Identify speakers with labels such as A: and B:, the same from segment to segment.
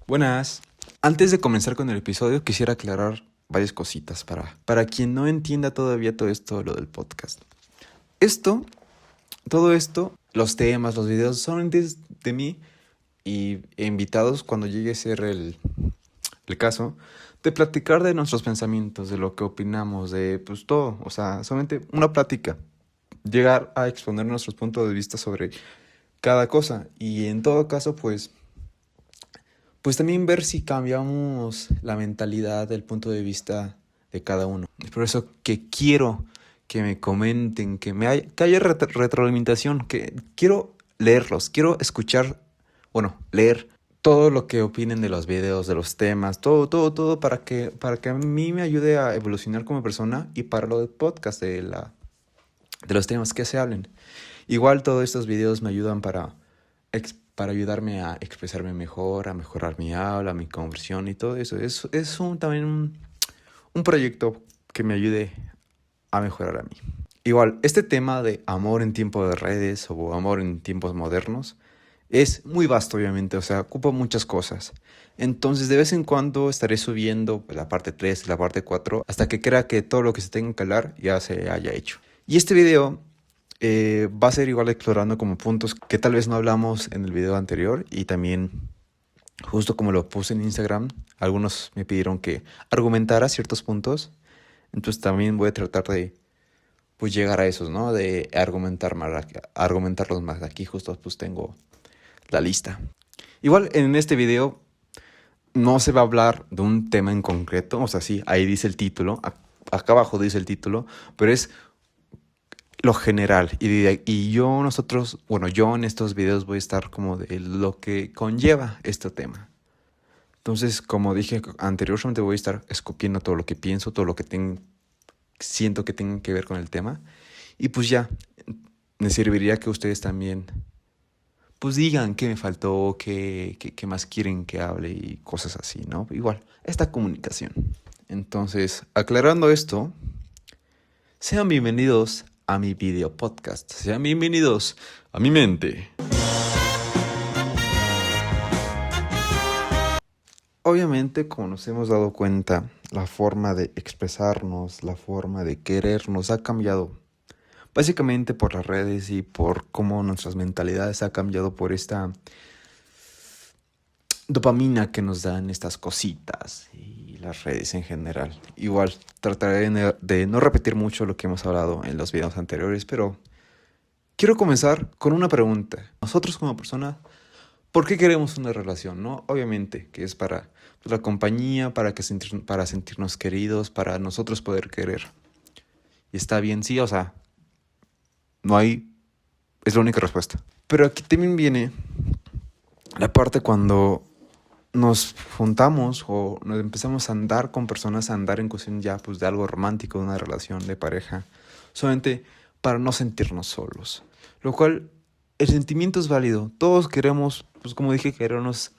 A: Buenas. Antes de comenzar con el episodio, quisiera aclarar varias cositas para quien no entienda todavía todo esto, lo del podcast. Todo esto, los temas, los videos, son de mí y invitados cuando llegue a ser el caso, de platicar de nuestros pensamientos, de lo que opinamos, de pues todo, o sea, solamente una plática. Llegar a exponer nuestros puntos de vista sobre cada cosa y en todo caso, pues también ver si cambiamos la mentalidad del punto de vista de cada uno. Es por eso que quiero que me comenten, que haya retroalimentación, que quiero leerlos, quiero escuchar, leer todo lo que opinen de los videos, de los temas, todo para que a mí me ayude a evolucionar como persona y para lo del podcast, de los temas que se hablen. Igual todos estos videos me ayudan para ayudarme a expresarme mejor, a mejorar mi habla, mi conversión y todo eso. Es también un proyecto que me ayude a mejorar a mí. Igual, este tema de amor en tiempos de redes o amor en tiempos modernos es muy vasto, obviamente, o sea, ocupa muchas cosas. Entonces, de vez en cuando estaré subiendo la parte 3 y la parte 4 hasta que crea que todo lo que se tenga que hablar ya se haya hecho. Y este video va a ser igual explorando como puntos que tal vez no hablamos en el video anterior y también justo como lo puse en Instagram, algunos me pidieron que argumentara ciertos puntos, entonces también voy a tratar de pues llegar a esos, ¿no? De argumentarlos más. Aquí justo pues tengo la lista. Igual en este video no se va a hablar de un tema en concreto, o sea, sí, ahí dice el título, acá abajo dice el título, pero es lo general yo en estos videos voy a estar como de lo que conlleva este tema. Entonces, como dije anteriormente, voy a estar escupiendo todo lo que pienso, todo lo que siento que tenga que ver con el tema. Y pues ya, me serviría que ustedes también, pues digan qué me faltó, qué más quieren que hable y cosas así, ¿no? Igual, esta comunicación. Entonces, aclarando esto, sean bienvenidos a mi video podcast. Sean bienvenidos a mi mente. Obviamente, como nos hemos dado cuenta, la forma de expresarnos, la forma de querernos ha cambiado. Básicamente por las redes y por cómo nuestras mentalidades ha cambiado por esta dopamina que nos dan estas cositas y las redes en general. Igual trataré de no repetir mucho lo que hemos hablado en los videos anteriores, pero quiero comenzar con una pregunta. Nosotros como personas, ¿por qué queremos una relación, no? Obviamente que es para pues, la compañía, para sentirnos queridos, para nosotros poder querer. Y está bien, sí, o sea, no hay... Es la única respuesta. Pero aquí también viene la parte cuando nos juntamos o nos empezamos a andar con personas, a andar en cuestión ya pues de algo romántico, de una relación de pareja, solamente para no sentirnos solos. Lo cual, el sentimiento es válido. Todos queremos, pues como dije, queremos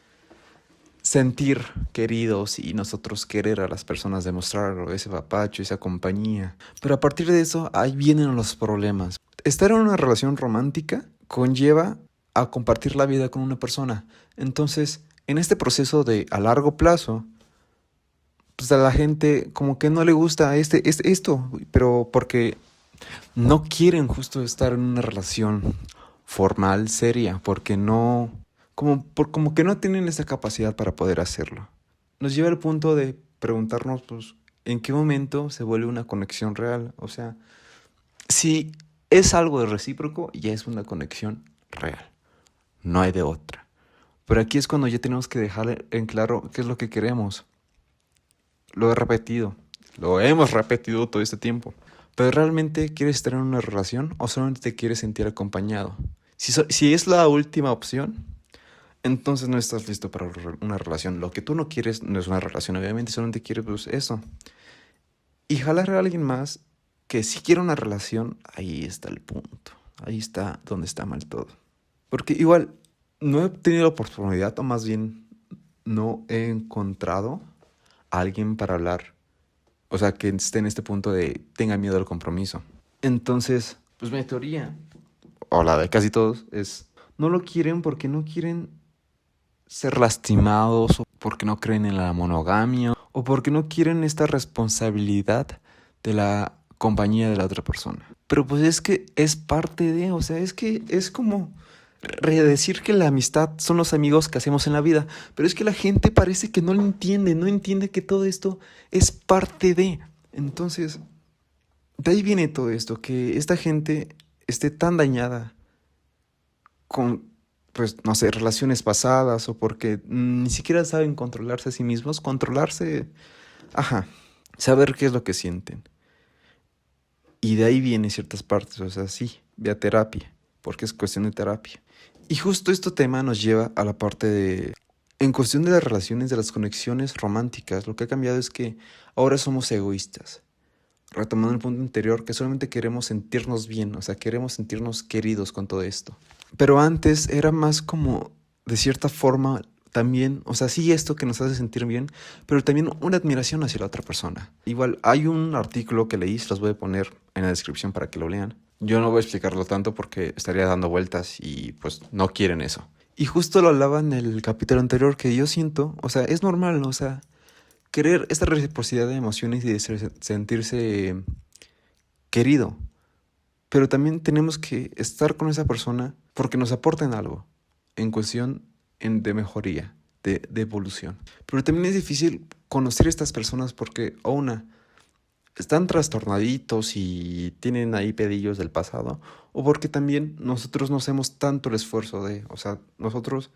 A: sentir queridos y nosotros querer a las personas, demostrarlo, ese papacho, esa compañía. Pero a partir de eso, ahí vienen los problemas. Estar en una relación romántica conlleva a compartir la vida con una persona. Entonces, en este proceso de a largo plazo, pues a la gente como que no le gusta esto, pero porque no quieren justo estar en una relación formal, seria, porque no, como que no tienen esa capacidad para poder hacerlo. Nos lleva al punto de preguntarnos, pues, ¿en qué momento se vuelve una conexión real? O sea, si es algo de recíproco, ya es una conexión real. No hay de otra. Pero aquí es cuando ya tenemos que dejar en claro qué es lo que queremos. Lo hemos repetido todo este tiempo. Pero ¿realmente quieres estar en una relación o solamente te quieres sentir acompañado? Si es la última opción, entonces no estás listo para una relación. Lo que tú no quieres no es una relación, obviamente solamente quieres pues, eso. Y jalar a alguien más que si quiere una relación, ahí está el punto. Ahí está donde está mal todo. Porque igual no he tenido la oportunidad, o más bien no he encontrado a alguien para hablar. O sea, que esté en este punto de tenga miedo al compromiso. Entonces, pues mi teoría, o la de casi todos, es no lo quieren porque no quieren ser lastimados o porque no creen en la monogamia o porque no quieren esta responsabilidad de la compañía de la otra persona. Pero pues es que es parte de, o sea, es que es como decir que la amistad son los amigos que hacemos en la vida, pero es que la gente parece que no lo entiende, no entiende que todo esto es parte de. Entonces, de ahí viene todo esto, que esta gente esté tan dañada con, pues, no sé, relaciones pasadas o porque ni siquiera saben controlarse a sí mismos, controlarse, ajá, saber qué es lo que sienten. Y de ahí vienen ciertas partes, o sea, sí, ve a terapia, porque es cuestión de terapia. Y justo este tema nos lleva a la parte de, en cuestión de las relaciones, de las conexiones románticas, lo que ha cambiado es que ahora somos egoístas. Retomando el punto anterior, que solamente queremos sentirnos bien, o sea, queremos sentirnos queridos con todo esto. Pero antes era más como, de cierta forma, también, o sea, sí esto que nos hace sentir bien, pero también una admiración hacia la otra persona. Igual, hay un artículo que leí, se los voy a poner en la descripción para que lo lean. Yo no voy a explicarlo tanto porque estaría dando vueltas y pues no quieren eso. Y justo lo hablaba en el capítulo anterior que yo siento, o sea, es normal, ¿no? O sea, querer esta reciprocidad de emociones y de sentirse querido. Pero también tenemos que estar con esa persona porque nos aporten algo en cuestión de mejoría, de evolución. Pero también es difícil conocer a estas personas porque, o una, están trastornaditos y tienen ahí pedillos del pasado, o porque también nosotros no hacemos tanto el esfuerzo de, o sea, nosotros,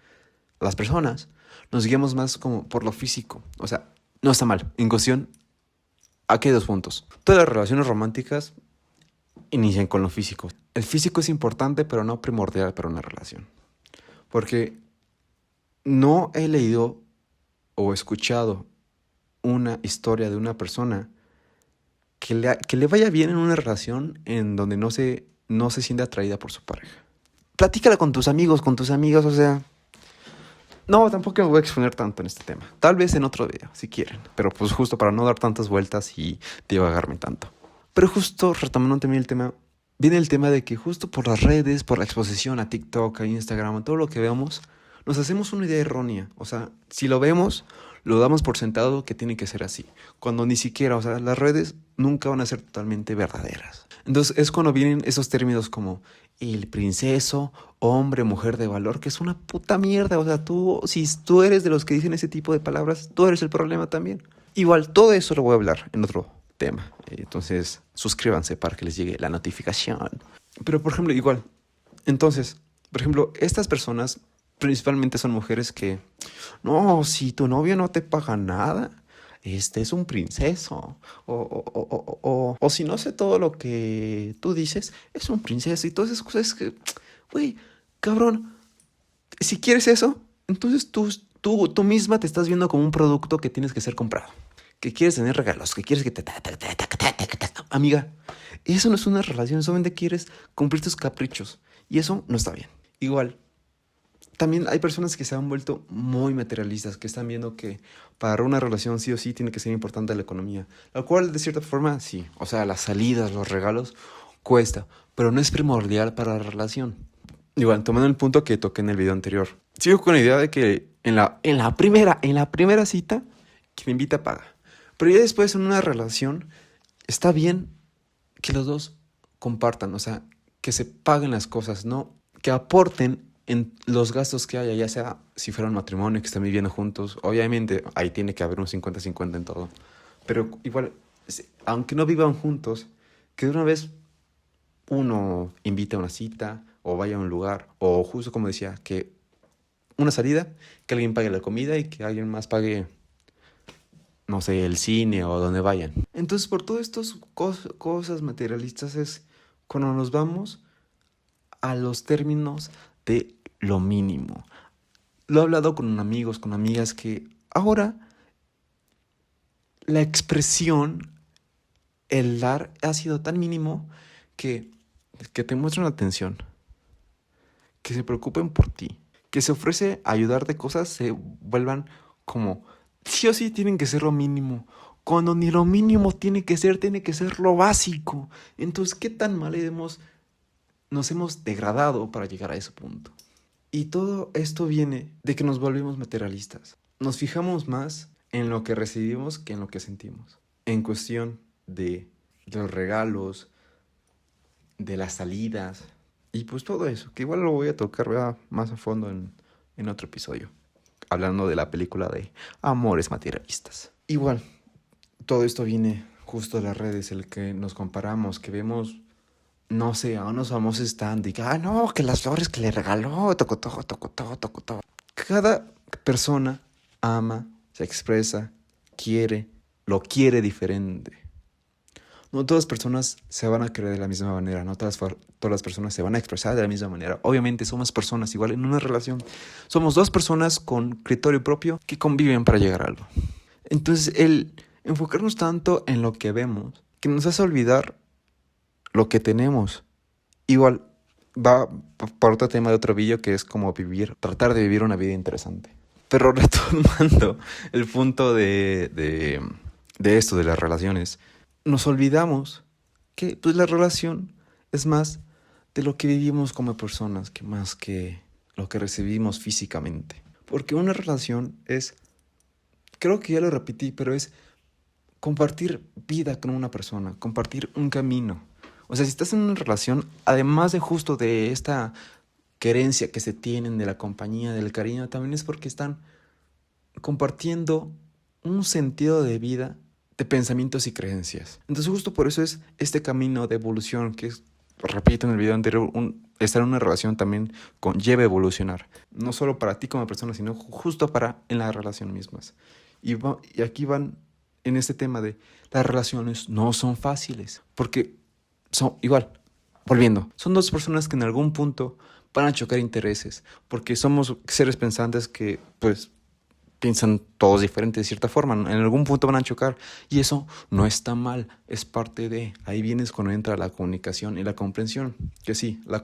A: las personas, nos guiamos más como por lo físico. O sea, no está mal. En cuestión, aquí hay dos puntos. Todas las relaciones románticas inician con lo físico. El físico es importante, pero no primordial para una relación. Porque no he leído o escuchado una historia de una persona que le vaya bien en una relación en donde no se siente atraída por su pareja. Platícala con tus amigos, con tus amigas, o sea... No, tampoco me voy a exponer tanto en este tema. Tal vez en otro video, si quieren. Pero pues justo para no dar tantas vueltas y divagarme tanto. Pero justo retomando también el tema, viene el tema de que justo por las redes, por la exposición a TikTok, a Instagram, a todo lo que veamos, nos hacemos una idea errónea. O sea, si lo vemos, lo damos por sentado que tiene que ser así. Cuando ni siquiera, o sea, las redes nunca van a ser totalmente verdaderas. Entonces es cuando vienen esos términos como el princeso, hombre, mujer de valor, que es una puta mierda. O sea, si tú eres de los que dicen ese tipo de palabras, tú eres el problema también. Igual, todo eso lo voy a hablar en otro tema. Entonces, suscríbanse para que les llegue la notificación. Pero, por ejemplo, igual. Entonces, por ejemplo, estas personas principalmente son mujeres que, no, si tu novio no te paga nada, este es un princeso. O si no sé todo lo que tú dices, es un princeso. Y todas esas cosas que, güey, cabrón, si quieres eso, entonces tú misma te estás viendo como un producto que tienes que ser comprado. Que quieres tener regalos, que quieres que te... Amiga, eso no es una relación, solamente quieres cumplir tus caprichos. Y eso no está bien. Igual, también hay personas que se han vuelto muy materialistas, que están viendo que para una relación sí o sí tiene que ser importante la economía. Lo cual, de cierta forma, sí. O sea, las salidas, los regalos, cuesta. Pero no es primordial para la relación. Igual, tomando el punto que toqué en el video anterior. Sigo con la idea de que en la primera cita, quien invita paga. Pero ya después en una relación, está bien que los dos compartan, o sea, que se paguen las cosas, ¿no? Que aporten en los gastos que haya, ya sea si fuera un matrimonio, que estén viviendo juntos. Obviamente, ahí tiene que haber un 50-50 en todo. Pero igual, aunque no vivan juntos, que de una vez uno invite a una cita, o vaya a un lugar, o justo como decía, que una salida, que alguien pague la comida y que alguien más pague, no sé, el cine o donde vayan. Entonces, por todas estas cosas materialistas es cuando nos vamos a los términos de lo mínimo. Lo he hablado con amigos, con amigas, que ahora la expresión, el dar, ha sido tan mínimo que te muestran atención, que se preocupen por ti, que se ofrece ayudarte cosas, se vuelvan como... Sí o sí tienen que ser lo mínimo. Cuando ni lo mínimo tiene que ser lo básico. Entonces, ¿qué tan mal nos hemos degradado para llegar a ese punto? Y todo esto viene de que nos volvemos materialistas. Nos fijamos más en lo que recibimos que en lo que sentimos. En cuestión de los regalos, de las salidas y pues todo eso, que igual lo voy a tocar, ¿verdad?, más a fondo en otro episodio, hablando de la película de Amores Materialistas. Igual, todo esto viene justo de las redes, el que nos comparamos, que vemos, no sé, a unos famosos están y que, no, que las flores que le regaló, tocó todo, tocó todo, tocó todo. Cada persona ama, se expresa, quiere, lo quiere diferente. No todas las personas se van a querer de la misma manera, no todas las personas se van a expresar de la misma manera. Obviamente somos personas, igual en una relación, somos dos personas con criterio propio que conviven para llegar a algo. Entonces el enfocarnos tanto en lo que vemos, que nos hace olvidar lo que tenemos. Igual va por otro tema de otro vídeo que es como tratar de vivir una vida interesante. Pero retomando el punto de esto, de las relaciones, nos olvidamos que pues la relación es más de lo que vivimos como personas, que más que lo que recibimos físicamente. Porque una relación es, creo que ya lo repetí, pero es compartir vida con una persona, compartir un camino. O sea, si estás en una relación, además de justo de esta querencia que se tienen, de la compañía, del cariño, también es porque están compartiendo un sentido de vida, de pensamientos y creencias. Entonces justo por eso es este camino de evolución que es, repito en el video anterior, estar en una relación también conlleva evolucionar. No solo para ti como persona, sino justo para en la relación mismas. Y aquí van en este tema de las relaciones no son fáciles. Porque son igual, volviendo, son dos personas que en algún punto van a chocar intereses. Porque somos seres pensantes que pues piensan todos diferentes de cierta forma, en algún punto van a chocar y eso no está mal, es parte de, ahí vienes cuando entra la comunicación y la comprensión, que sí, la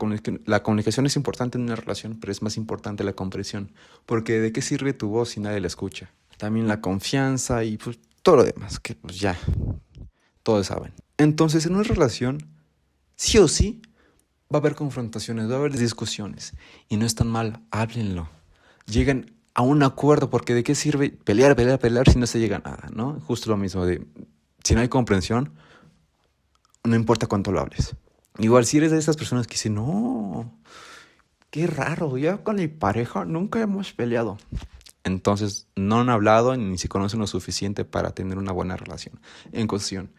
A: comunicación es importante en una relación, pero es más importante la comprensión, porque ¿de qué sirve tu voz si nadie la escucha? También la confianza y pues todo lo demás, que pues ya, todos saben. Entonces en una relación, sí o sí, va a haber confrontaciones, va a haber discusiones y no es tan mal, háblenlo, lleguen a un acuerdo, porque ¿de qué sirve pelear si no se llega a nada, ¿no? Justo lo mismo de, si no hay comprensión, no importa cuánto lo hables. Igual si eres de esas personas que dicen, no, qué raro, ya con mi pareja nunca hemos peleado. Entonces no han hablado ni se conocen lo suficiente para tener una buena relación. En cuestión,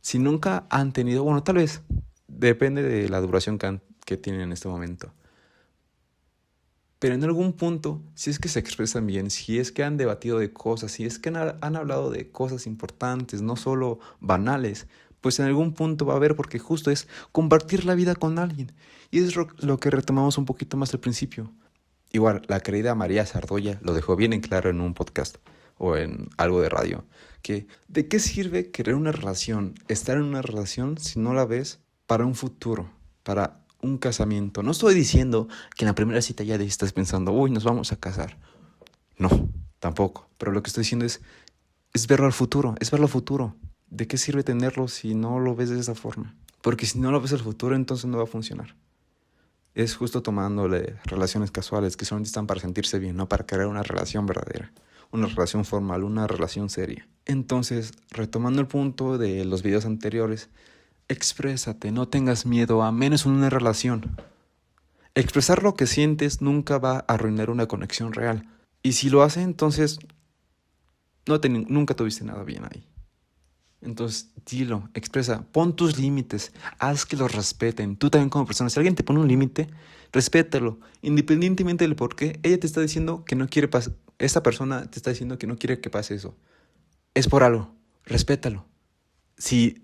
A: si nunca han tenido, bueno, tal vez, depende de la duración que tienen en este momento. Pero en algún punto, si es que se expresan bien, si es que han debatido de cosas, si es que han hablado de cosas importantes, no solo banales, pues en algún punto va a haber, porque justo es compartir la vida con alguien. Y es lo que retomamos un poquito más al principio. Igual, la querida María Sardoya lo dejó bien en claro en un podcast o en algo de radio, que ¿de qué sirve querer una relación, estar en una relación si no la ves para un futuro, para un casamiento? No estoy diciendo que en la primera cita ya estás pensando, uy, nos vamos a casar. No, tampoco. Pero lo que estoy diciendo es verlo al futuro, es verlo al futuro. ¿De qué sirve tenerlo si no lo ves de esa forma? Porque si no lo ves al futuro, entonces no va a funcionar. Es justo tomándole relaciones casuales que solamente están para sentirse bien, no para crear una relación verdadera, una relación formal, una relación seria. Entonces, retomando el punto de los videos anteriores, exprésate, no tengas miedo, a menos en una relación. Expresar lo que sientes nunca va a arruinar una conexión real. Y si lo hace, entonces nunca tuviste nada bien ahí. Entonces, dilo, expresa, pon tus límites, haz que los respeten. Tú también como persona, si alguien te pone un límite, respétalo, independientemente del por qué. Ella te está diciendo que no quiere pasar, esa persona te está diciendo que no quiere que pase eso. Es por algo, respétalo. Si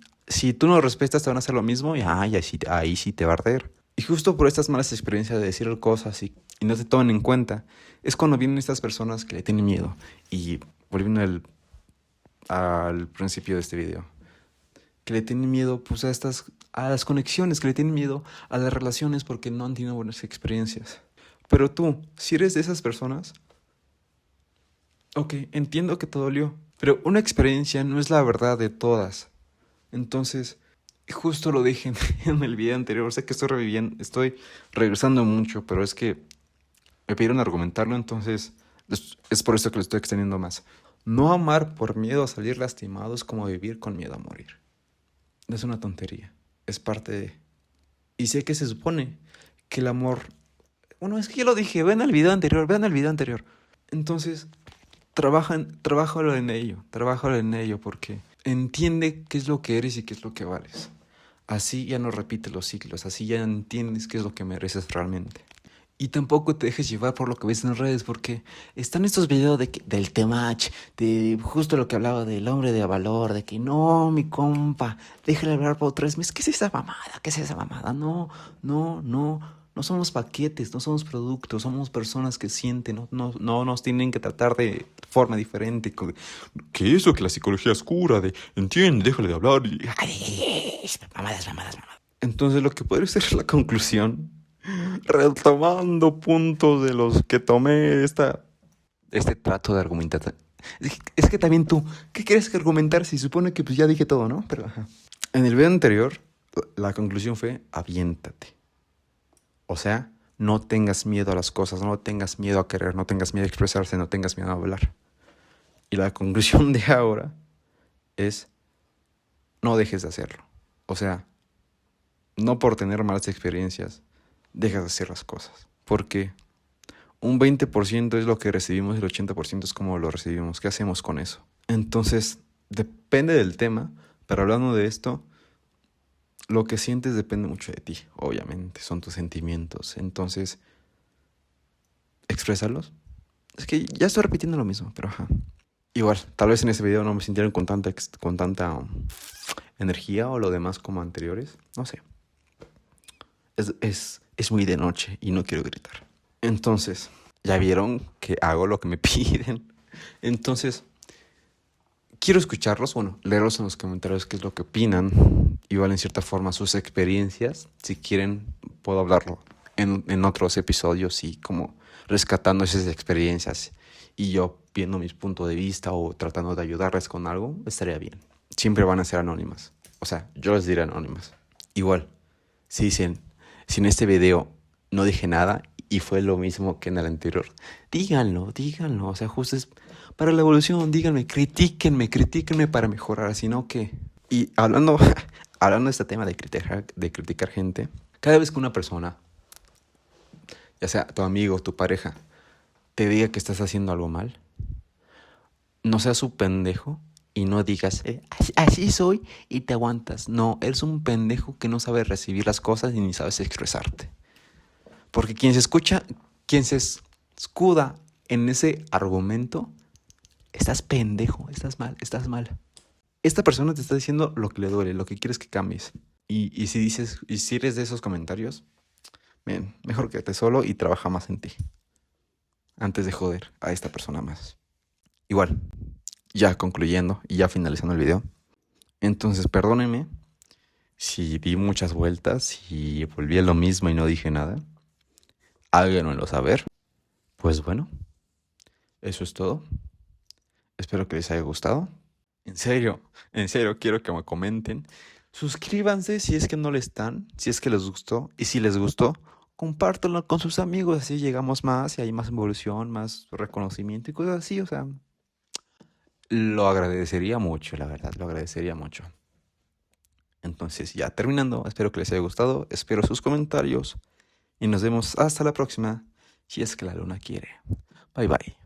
A: tú no lo respetas, te van a hacer lo mismo y ahí sí te va a arder. Y justo por estas malas experiencias de decir cosas y no te toman en cuenta, es cuando vienen estas personas que le tienen miedo. Y volviendo al principio de este video, que le tienen miedo pues a las conexiones, que le tienen miedo a las relaciones porque no han tenido buenas experiencias. Pero tú, si eres de esas personas, ok, entiendo que te dolió, pero una experiencia no es la verdad de todas. Entonces, justo lo dije en el video anterior, sé que estoy regresando mucho, pero es que me pidieron argumentarlo, entonces es por eso que lo estoy extendiendo más. No amar por miedo a salir lastimado es como vivir con miedo a morir. Es una tontería. Es parte de... Y sé que se supone que el amor... Bueno, es que ya lo dije, vean el video anterior. Entonces, trabájalo en ello, porque entiende qué es lo que eres y qué es lo que vales. Así ya no repites los ciclos, así ya entiendes qué es lo que mereces realmente. Y tampoco te dejes llevar por lo que ves en redes, porque están estos videos del temach, de justo lo que hablaba del hombre de valor, de que no, mi compa, déjale hablar por 3 meses. ¿Qué es esa mamada? ¿Qué es esa mamada? No, no, no. No somos paquetes, no somos productos, somos personas que sienten, no nos tienen que tratar de forma diferente. Que eso, que la psicología oscura, de entiende, déjale de hablar. Mamadas, mamadas, mamadas. Entonces lo que podría ser la conclusión, retomando puntos de los que tomé este trato de argumentar. Es que también tú, ¿qué quieres que argumentar? Si supone que pues ya dije todo, ¿no? Pero ajá. En el video anterior, la conclusión fue aviéntate. O sea, no tengas miedo a las cosas, no tengas miedo a querer, no tengas miedo a expresarse, no tengas miedo a hablar. Y la conclusión de ahora es no dejes de hacerlo. O sea, no por tener malas experiencias, dejas de hacer las cosas. Porque un 20% es lo que recibimos y el 80% es como lo recibimos. ¿Qué hacemos con eso? Entonces, depende del tema, pero hablando de esto, lo que sientes depende mucho de ti, obviamente, son tus sentimientos. Entonces, exprésalo. Es que ya estoy repitiendo lo mismo, pero ajá. Igual, tal vez en ese video no me sintieron con tanta energía o lo demás como anteriores. No sé. Es muy de noche y no quiero gritar. Entonces, ya vieron que hago lo que me piden. Entonces, quiero escucharlos, bueno, leerlos en los comentarios qué es lo que opinan. Igual en cierta forma sus experiencias. Si quieren, puedo hablarlo en otros episodios y como rescatando esas experiencias y yo viendo mis puntos de vista o tratando de ayudarles con algo, estaría bien. Siempre van a ser anónimas. O sea, yo les diré anónimas. Igual, si dicen, si en este video no dije nada y fue lo mismo que en el anterior, díganlo. O sea, justo es para la evolución, díganme, critíquenme para mejorar, sino que... Y hablando de este tema de criticar gente, cada vez que una persona, ya sea tu amigo, tu pareja, te diga que estás haciendo algo mal, no seas un pendejo y no digas, así soy y te aguantas. No, eres un pendejo que no sabe recibir las cosas y ni sabes expresarte. Porque quien se escuda en ese argumento, estás pendejo, estás mal. Esta persona te está diciendo lo que le duele, lo que quieres que cambies. Y si eres de esos comentarios, bien, mejor quédate solo y trabaja más en ti. Antes de joder a esta persona más. Igual, ya concluyendo y ya finalizando el video. Entonces, perdónenme si di muchas vueltas y volví a lo mismo y no dije nada. Háganmelo saber. Pues bueno, eso es todo. Espero que les haya gustado. En serio, quiero que me comenten. Suscríbanse si es que no le están, si es que les gustó. Y si les gustó, compártanlo con sus amigos. Así llegamos más y hay más evolución, más reconocimiento y cosas así. O sea, lo agradecería mucho, la verdad, lo agradecería mucho. Entonces, ya terminando, espero que les haya gustado. Espero sus comentarios. Y nos vemos hasta la próxima, si es que la luna quiere. Bye bye.